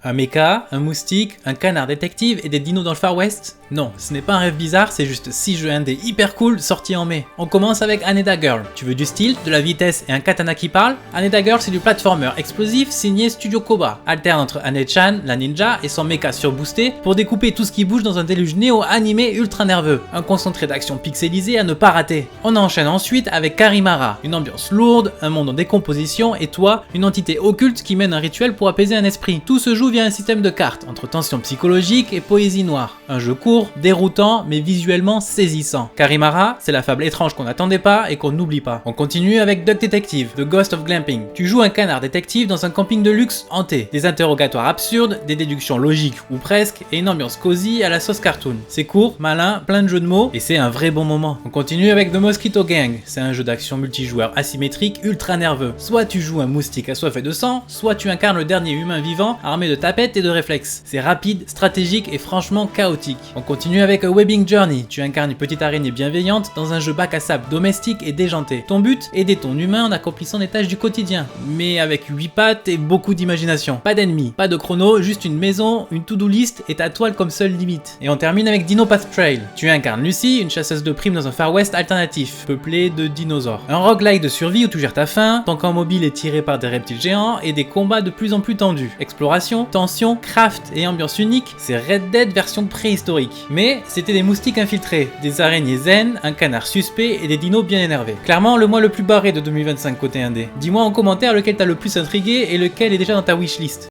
Un mecha, un moustique, un canard détective et des dinos dans le Far West? Non, ce n'est pas un rêve bizarre, c'est juste 6 jeux indés hyper cool sortis en mai. On commence avec Haneda Girl. Tu veux du style, de la vitesse et un katana qui parle? Haneda Girl, c'est du platformer explosif signé Studio Cobra. Alterne entre Hane-chan, la ninja, et son mecha surboosté pour découper tout ce qui bouge dans un déluge néo-animé ultra nerveux. Un concentré d'action pixelisé à ne pas rater. On enchaîne ensuite avec Karimara. Une ambiance lourde, un monde en décomposition et toi, une entité occulte qui mène un rituel pour apaiser un esprit. Tout se joue via un système de cartes, entre tension psychologique et poésie noire. Un jeu court, déroutant, mais visuellement saisissant. Karimara, c'est la fable étrange qu'on n'attendait pas et qu'on n'oublie pas. On continue avec Duck Detective, The Ghost of Glamping. Tu joues un canard détective dans un camping de luxe hanté. Des interrogatoires absurdes, des déductions logiques ou presque, et une ambiance cosy à la sauce cartoon. C'est court, malin, plein de jeux de mots, et c'est un vrai bon moment. On continue avec The Mosquito Gang. C'est un jeu d'action multijoueur asymétrique ultra nerveux. Soit tu joues un moustique assoiffé de sang, soit tu incarnes le dernier humain vivant armé de tapettes et de réflexes. C'est rapide, stratégique et franchement chaotique. On continue avec A Webbing Journey. Tu incarnes une petite araignée bienveillante dans un jeu bac à sable domestique et déjanté. Ton but, aider ton humain en accomplissant des tâches du quotidien, mais avec 8 pattes et beaucoup d'imagination. Pas d'ennemis, pas de chrono, juste une maison, une to-do list et ta toile comme seule limite. Et on termine avec Dino Path Trail. Tu incarnes Lucy, une chasseuse de primes dans un Far West alternatif, peuplé de dinosaures. Un roguelike de survie où tu gères ta faim, ton camp mobile est tiré par des reptiles géants et des combats de plus en plus tendus. Exploration, tension, craft et ambiance unique, c'est Red Dead version préhistorique. Mais c'était des moustiques infiltrés, des araignées zen, un canard suspect et des dinos bien énervés. Clairement le mois le plus barré de 2025 côté indé. Dis-moi en commentaire lequel t'as le plus intrigué et lequel est déjà dans ta wishlist.